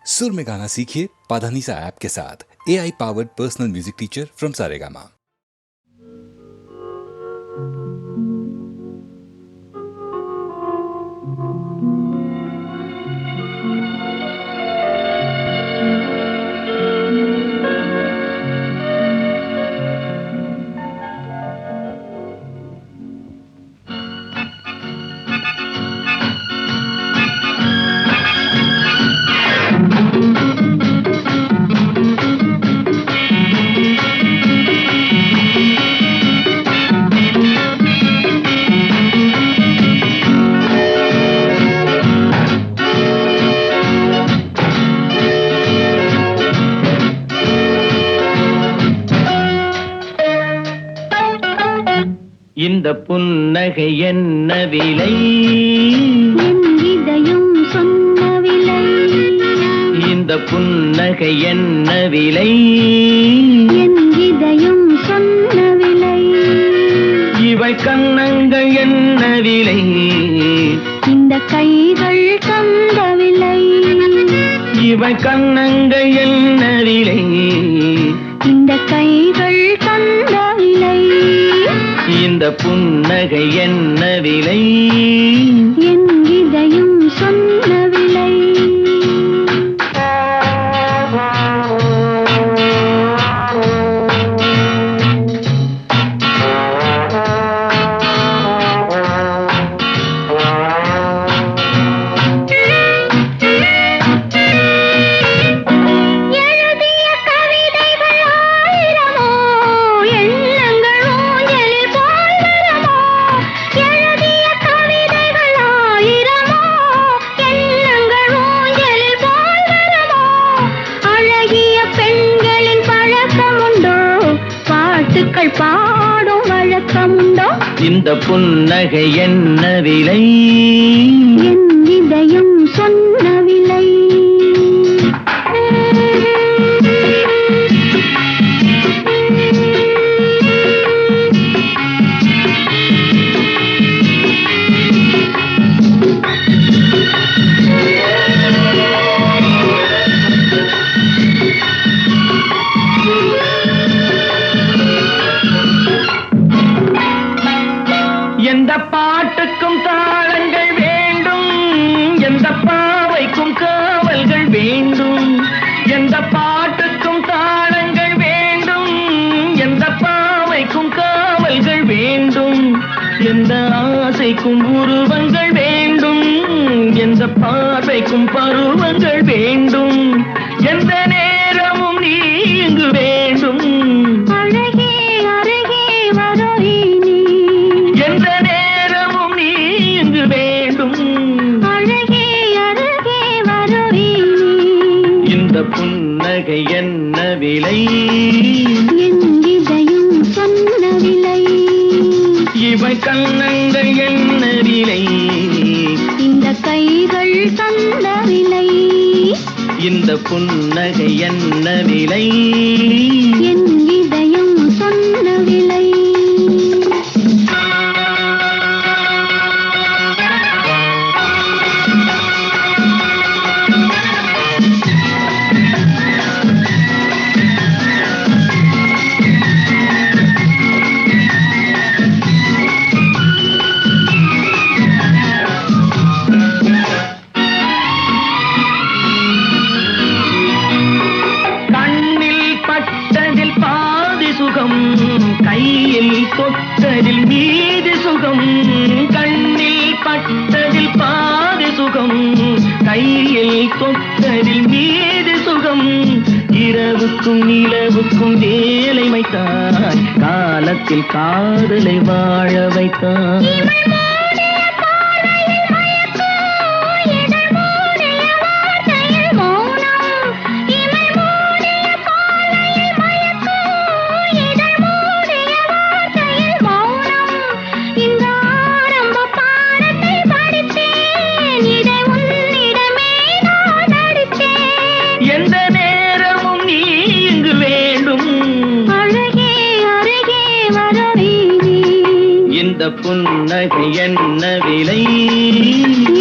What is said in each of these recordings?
सुर में गाना सीखिए पाधानीसा ऐप के साथ। AI powered personal music teacher from Saregama. இந்த புன்னகை என்ன விலை? என் இதயம் சொன்ன விலை. இந்த புன்னகை என்ன விலை? என் இதயம் சொன்ன விலை. இவள் கன்னங்கள் என்ன விலை? இந்த கைகள் தந்த விலை. இவள் கன்னங்கள் என்ன விலை? இந்த கைகள் தந்த விலை. இந்த புன்னகை என்ன விலை? என் இதயம் சொன்ன விலை. பாடும் வழக்கமுண்டோ? இந்த புன்னகை என்ன விலை? என் இதயம் சொன்ன விலை. எந்த பாட்டுக்கும் தாளங்கள் வேண்டும், எந்த பாவைக்கும் காவல்கள் வேண்டும். எந்த பாட்டுக்கும் தாளங்கள் வேண்டும், எந்த பாவைக்கும் காவல்கள் வேண்டும். எந்த ஆசைக்கும் உருவங்கள் வேண்டும், எந்த பார்வைக்கும் பருவங்கள் வேண்டும். எந்த நேரமும் நீ இங்கு வேண்டும். அழகே அருகே வருவி நீ. எந்த நேரமும் நீ இங்கு வேண்டும். அழகே அருகே வருவி நீ. இந்த புன்னகை என்ன விலை? என் இதயம் சொன்ன விலை. இவை கன்னங்கள் என்ன விலை? இந்த கைகள் தந்த விலை. இந்த புன்னகை என்ன விலை? என் இதயம் சொன்ன விலை. பட்டதில் பாதி சுகம், கையில் தொட்டதில் மீதி சுகம். கண்ணில் பட்டதில் பாதி சுகம், கையில் தொட்டதில் மீதி சுகம். இரவுக்கும் நிலவுக்கும் வேலை வைத்தாய், காலத்தில் காதலை வாழ வைத்தாய். எந்த நேரமும் நீ இங்கு வேண்டும். அழகே அருகே வரவி நீ. இந்த புன்னகை என்ன விலை?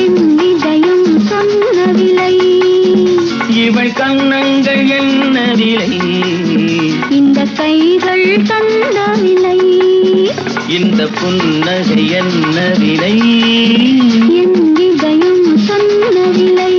என் இதயம் சொன்ன விலை. இவள் கன்னங்கள் என்ன விலை? இந்த கைகள் தந்த விலை. இந்த புன்னகை என்ன விலை? என் இதயம் சொன்ன விலை.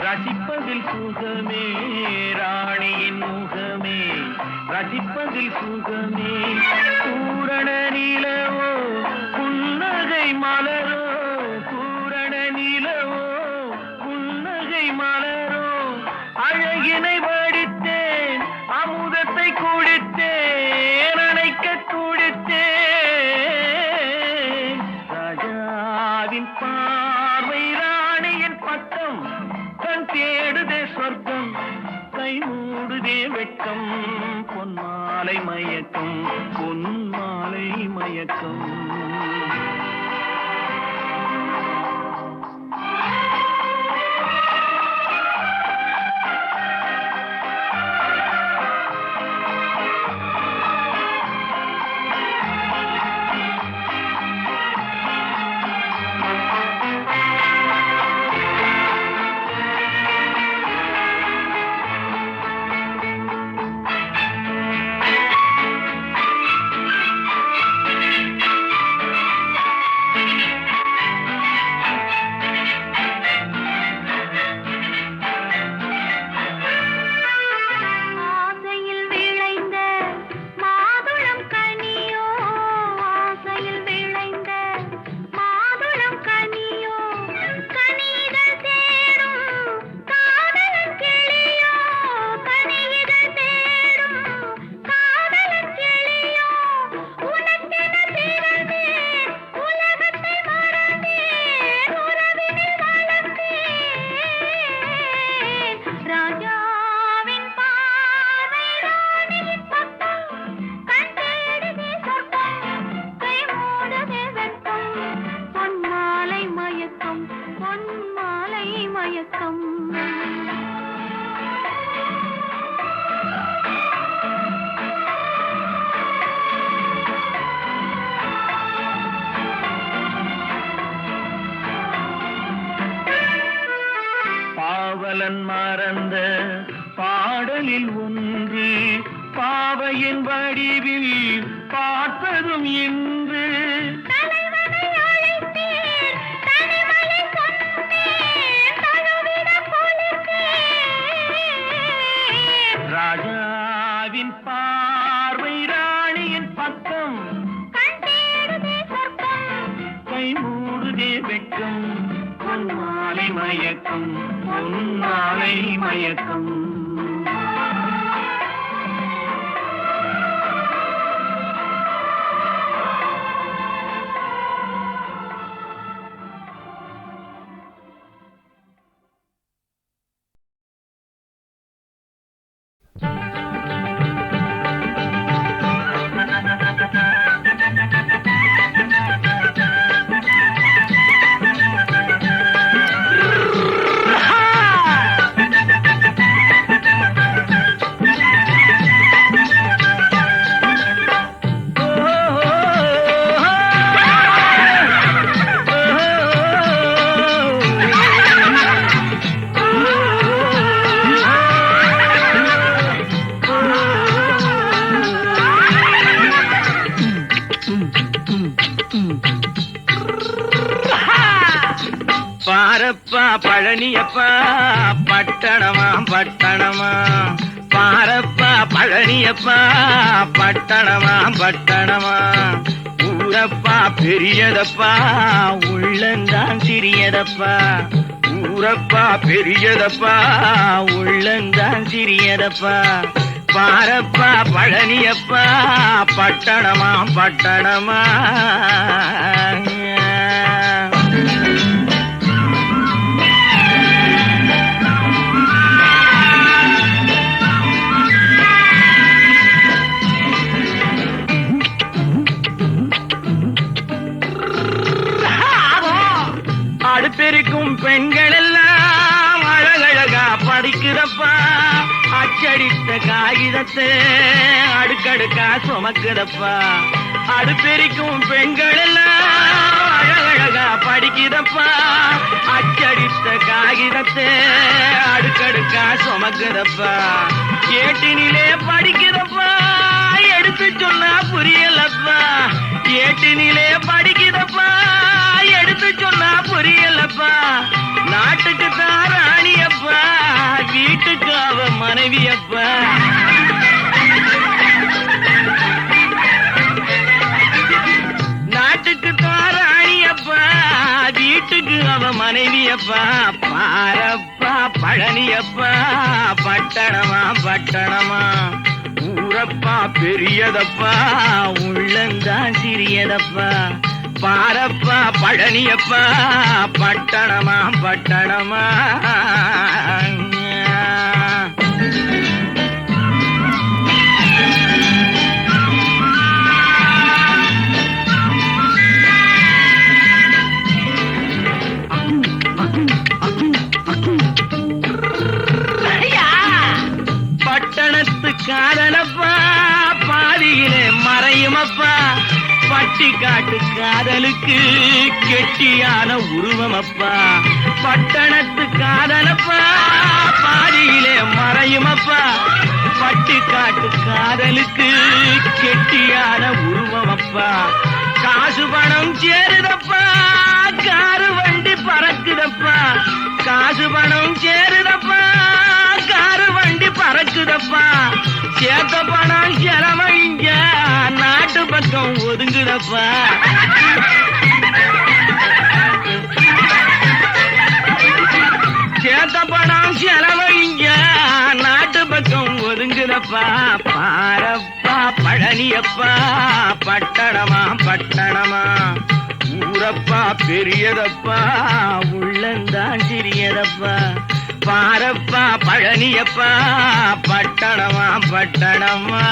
ரசிப்பதில் சுகமே ராணியின் முகமே, ரசிப்பதில் சுகமே. பூரண நிலவோ புன்னகை மலரோ, பூரண நிலவோ புன்னகை மலரோ. அழகினை வடித்தேன், அமுதத்தை குடித்தேன், அணைக்க குடித்தேன். ராஜாவின் பார்வை ராணியின் பக்கம், கண் தேடுதே சொர்க்கம், கை மூடுதே வெட்கம். பொன்மாலை மயக்கம், பொன்மாலை மயக்கம். பாவலன் மறந்த பாடலில் ஒன்று, பாவையின் வடிவில் பார்த்ததும் இன்று. ராஜாவின் பார்வை ராணியின் பக்கம், கை மூடுதே வெட்கம். பொன்மாலை மயக்கம், பொன்மாலை மயக்கம். பாரப்பா பழனியப்பா பட்டணமா பட்டணமா பாரப்பா பழனியப்பா பட்டணமா பட்டணமா ஊரப்பா பெரியதப்பா உள்ளந்தான் சிறியதப்பா ஊரப்பா பெரியதப்பா உள்ளந்தான் சிறியதப்பா பாரப்பா பழனியப்பா பட்டணமா பட்டணமா அடுப்பெருக்கும் பெண்கள் எல்லாம் அழகழகா படிக்கிறப்பா அச்சடித்த காகிதத்தை அடுக்கடுக்கா சுமக்குதப்பா அடுப்பெருக்கும் பெண்கள் எல்லாம் அழகழகா படிக்கிறப்பா அச்சடித்த காகிதத்தை அடுக்கடுக்கா சுமக்குதப்பா ஏட்டினிலே படிக்கிறப்பா எடுத்து சொன்னா புரியலப்பா ஏட்டினிலே படிக்கிறப்பா எடுத்து சொன்னா புரியலப்பா நாட்டுக்கு தான் ராணியப்பா வீட்டுக்கு அவ மனைவியப்பா நாட்டுக்கு தான் ராணியப்பா வீட்டுக்கு அவ மனைவியப்பா பாரப்பா பழனியப்பா பட்டணமா பட்டணமா ஊரப்பா பெரியதப்பா உள்ளந்தான் சிறியதப்பா பாரப்பா பழனியப்பா பட்டணமா பட்டணமா பட்டணத்து காதலப்பா பாதியிலே மறையுமப்பா பட்டி காட்டு காதலுக்கு கெட்டியான உருவமப்பா பட்டணத்து காதலப்பா பாதியிலே மறையுமப்பா பட்டி காட்டு காதலுக்கு கெட்டியான உருவமப்பா காசு பணம் சேருதப்பா காரு வண்டி பறக்குதப்பா காசு பணம் சேருதப்பா காரு வண்டி பறக்குதப்பா சேத்த பணம் செலவழிங்க நாட்டு பக்கம் ஒதுங்குதப்பா சேத்த பணம் செலவழிங்க நாட்டு பக்கம் ஒதுங்குதப்பா பாரப்பா பழனியப்பா பட்டணமா பட்டணமா ஊரப்பா பெரியதப்பா உள்ளந்தான் சிறியதப்பா பாரப்பா பழனியப்பா பட்டணமா பட்டணமா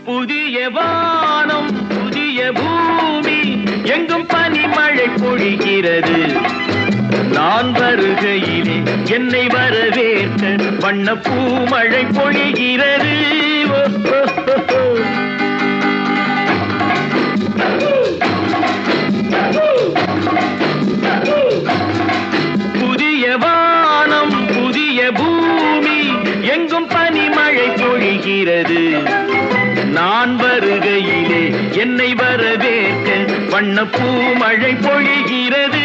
புதிய வானம் புதிய பூமி எங்கும் பனிமழை பொழிகிறது நான் வருகையிலே என்னை வரவேற்க வண்ண பூமழை பொழிகிறது புதிய வானம் புதிய பூமி எங்கும் பனிமழை பொழிகிறது நான் வருகையிலே என்னை வரவேற்க வண்ண பூமழை பொழிகிறது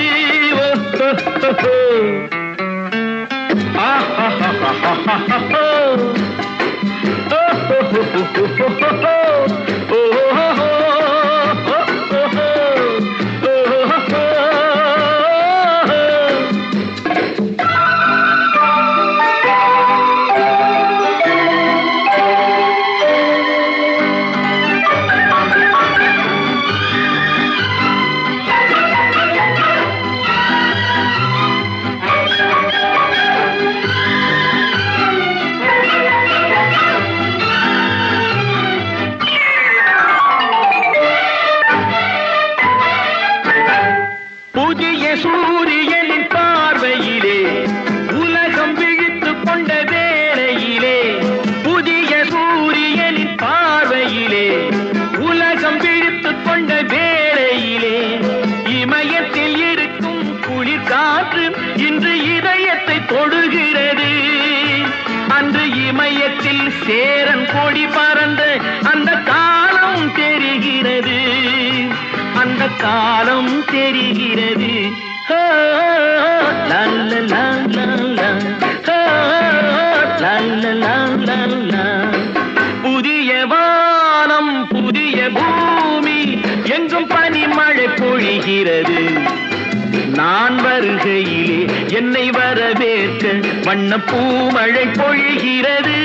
புதிய சூரியனின் பார்வையிலே உலகம் விழித்து கொண்ட வேளையிலே, புதிய சூரியனின் பார்வையிலே உலகம் விழித்து கொண்ட வேளையிலே, இமயத்தில் இருக்கும் குளிர் காற்று இன்று இதயத்தை தொடுகிறது. அன்று இமயத்தில் சேரன் கொடி பறந்த அந்த காலம் தெரிகிறது, அந்த காலம் தெரிகிறது. புதிய வானம் புதிய பூமி எங்கும் பனிமழை பொழிகிறது. நான் வருகையிலே என்னை வரவேற்க வண்ண பூமழை பொழிகிறது.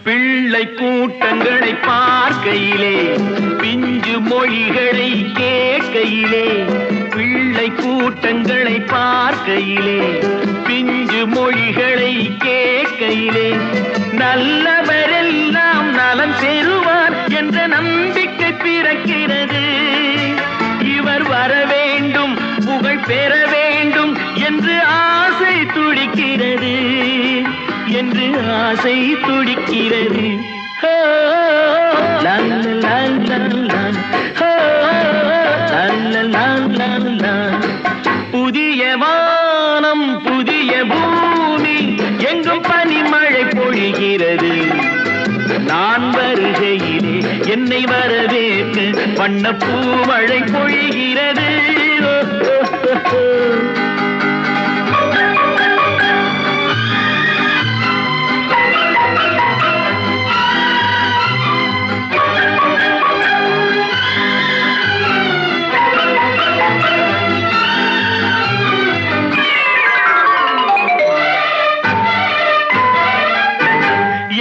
பிள்ளை கூட்டங்களை பார்க்கையிலே, பிஞ்சு மொழிகளை கேட்கையிலே, பிள்ளை கூட்டங்களை பார்க்கையிலே, பிஞ்சு மொழிகளை கேட்கையிலே, நல்லவரெல்லாம் நலம் பெறுவார் என்ற நம்பிக்கை பிறக்கிறது. இவர் வர வேண்டும், புகழ் பெற வேண்டும் என்று ஆசை துடிக்கிறது, என்று ஆசை துடிக்கிறது. புதிய வானம் புதிய பூமி எங்கும் பனிமழை பொழிகிறது. நான் வருகையிலே என்னை வரவேற்க வண்ண பூமழை பொழிகிறது.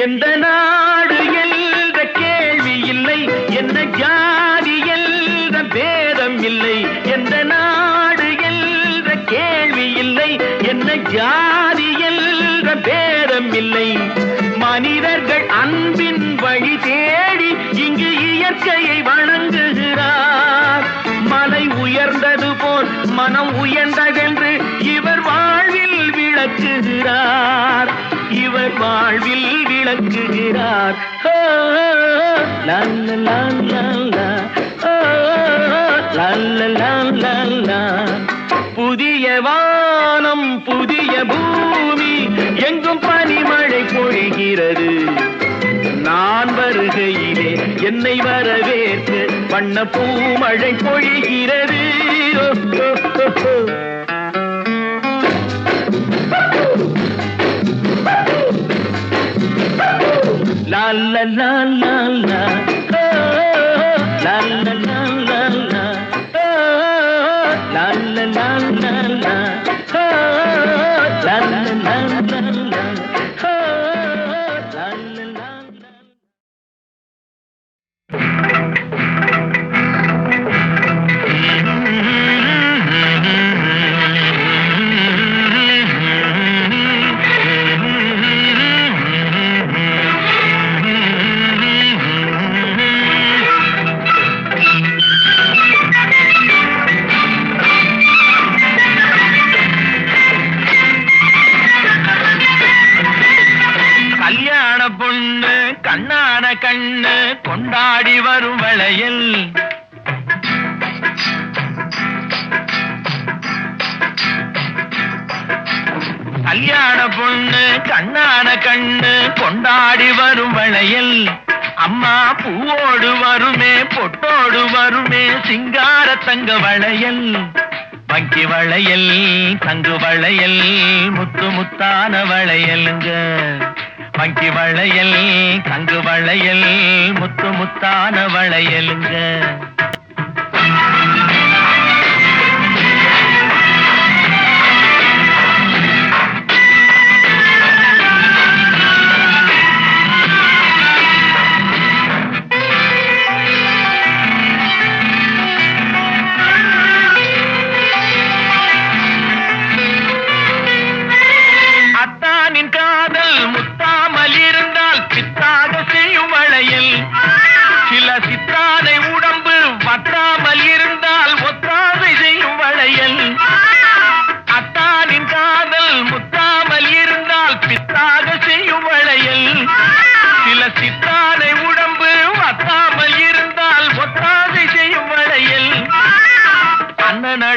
எந்த நாடு என்ற கேள்வி இல்லை, என்ன ஜாதி என்ற பேதம் இல்லை. எந்த நாடு என்ற கேள்வி இல்லை, என்ன ஜாதி என்ற பேதம் இல்லை. மனிதர்கள் அன்பின் வழி தேடி இங்கு இயற்கையை வணங்குகிறார். மலை உயர்ந்தது போல் மனம் உயர்ந்ததென்று இவர் வாழ்வில் விளக்குகிறார், இவர் வாழ்வில் விளக்குகிறார். புதிய வானம் புதிய பூமி எங்கும் பனிமழை பொழிகிறது. நான் வருகையிலே என்னை வரவேற்று வண்ண பூமழை பொழிகிறது. La la la la la, la la la la la, la la la la la, la la la la la, la la la. பொண்ணு கண்ணான கண்ணு கொண்டாடி வரும் வளையல், கல்யாண பொண்ணு கண்ணான கண்ணு கொண்டாடி வரும் வளையல். அம்மா பூவோடு வருமே பொட்டோடு வருமே சிங்கார தங்க வளையல். வங்கி வளையல் தங்கு வளையல் முத்து முத்தான வளையலுங்க. வங்கி வளையல் தங்கு வளையல் முத்து முத்தான வளையலுங்க.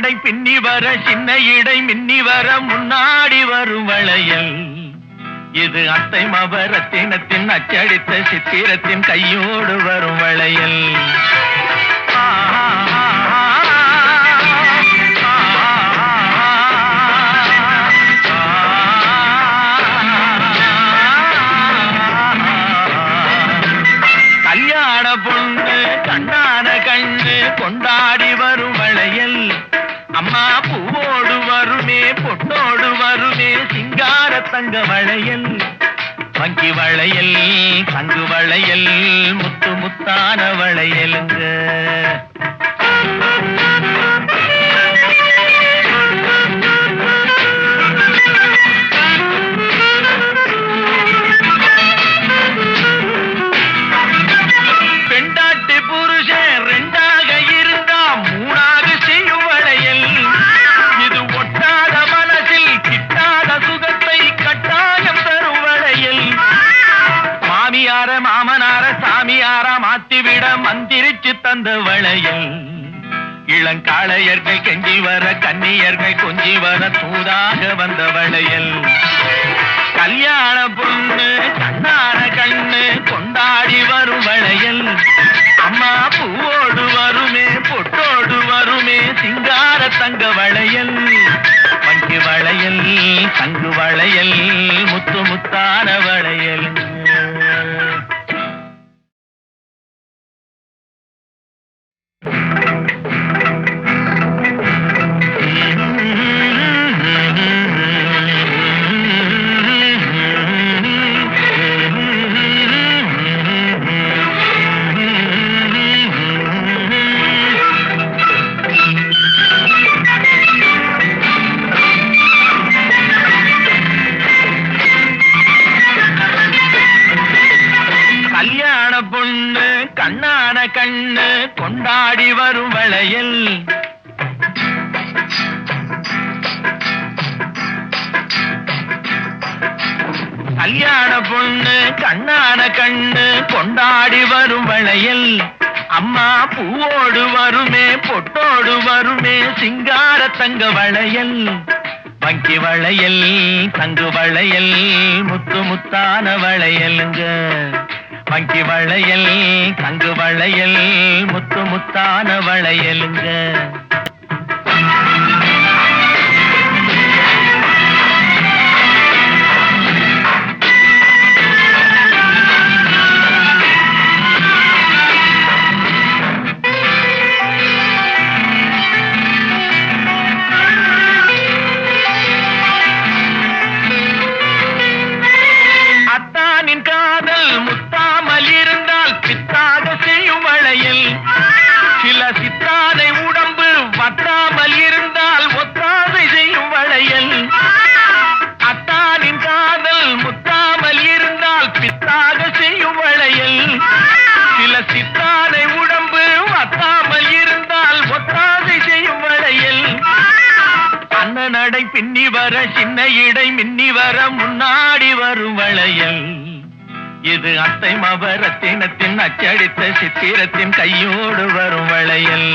நடை பின்னி வர சின்ன இடை மின்னி வர முன்னாடி வரும் வளையல் இது அத்தை மபரத்தினத்தின் அச்சடித்த சித்திரத்தின் கையோடு வரும் வளையல் கல்யாண பொண்ணு கண்ணான கண்ணு கொண்டாடி வரும் வளையல் அம்மா பூவோடு வருமே பொட்டோடு வருமே சிங்கார தங்க வளையல் வங்கி வளையல் தங்கு வளையல் முத்து முத்தான வளையலுங்க பெண்டாட்டி புருஷன் ரெண்டாக இருந்தா மூணாக செய்யும் வளையல் இது ஒட்டாத மனசில் கிட்டாத சுகத்தை கட்டாயம் தரும் வளையல் மாமியார மாமனார சாமியார மாத்திவிட மந்திரிச்சு தந்த வளையல் இளங்காளையர்கள் கெஞ்சி வர கன்னியர்கள் கொஞ்சி வர தூதாக வந்த வளையல் கல்யாண பொண்ணு கண்ணான கண்ணு கொண்டாடி வரும் வளையல் அம்மா பூவோடு வருமே பொட்டோடு வருமே சிங்கார தங்க வளையல் வங்கி வளையல் தங்கு வளையல் முத்து முத்தான வளையல் பொண்ணு கண்ணான கண்ணு கொண்டாடி வரும் வளையல் கல்யாண பொண்ணு கண்ணான கண்ணு கொண்டாடி வரும் வளையல் அம்மா பூவோடு வருமே பொட்டோடு வருமே சிங்கார தங்க வளையல் வங்கி வளையல் தங்கு வளையல் முத்து முத்தான வளையலுங்க வங்கி வளையல் தங்கு வளையல் முத்து முத்தான வளையலுங்க அத்தானின் காதல் முத்தாமல் இருந்தால் பித்தாக செய்யும் வளையல் சில சித்தாதை உடம்பு வற்றாமல் இருந்தால் ஒத்தாதை செய்யும் வளையல் அத்தானின் காதல் முத்தாமல் இருந்தால் பித்தாக செய்யும் வளையல் சில சித்தாதை உடம்பு வற்றாமல் இருந்தால் ஒத்தாதை செய்யும் வளையல் அண்ண நடை பின்னி வர சின்ன இடை மின்னி வர முன்னாடி வரும் வளையல் இது அத்தை மபரத்தினத்தின் அச்சடித்த சித்திரத்தின் கையோடு வரும் வளையல்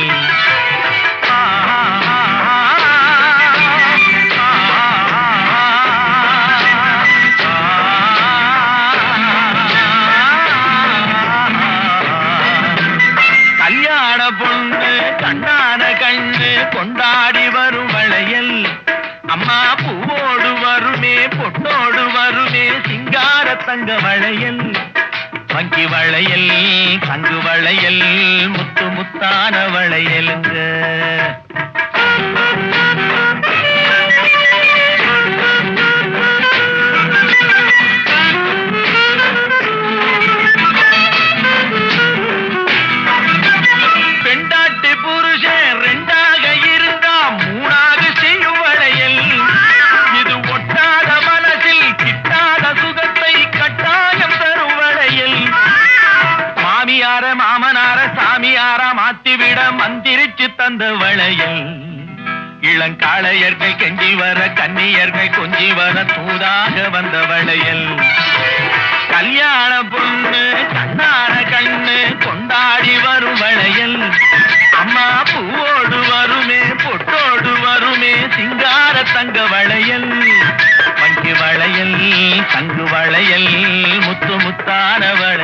கல்யாண பொண்ணு கண்ணான கண்ணு கொண்டாடி வரும் வளையல் அம்மா பூவோடு வருமே பொட்டோடு வருமே சிங்கார தங்க வளையல் வங்கி வளையல் தங்கு வளையல் முத்து முத்தான வளையலுங்க பெண்டாட்டி புருஷன் ரெண்டாக இருந்தா மூணாக செய்யும் வளையல் இது ஒட்டாத மனசில் கிட்டாத சுகத்தை கட்டாயம் தரும் வளையல் மாமியார மாமனார சாமியார மாத்திவிட மந்திரிச்சு தந்த வளையல் இளங்காளையர்கள் கெஞ்சி வர கன்னியர்கள் கொஞ்சி வர தூதாக வந்த வளையல் கல்யாண பொண்ணு கண்ணான கண்ணு கொண்டாடி வரும் வளையல் அம்மா பூவோடு வருமே பொட்டோடு வளையல் மஞ்சு வளையல் தங்கு வளையல் முத்து முத்தான வளையல்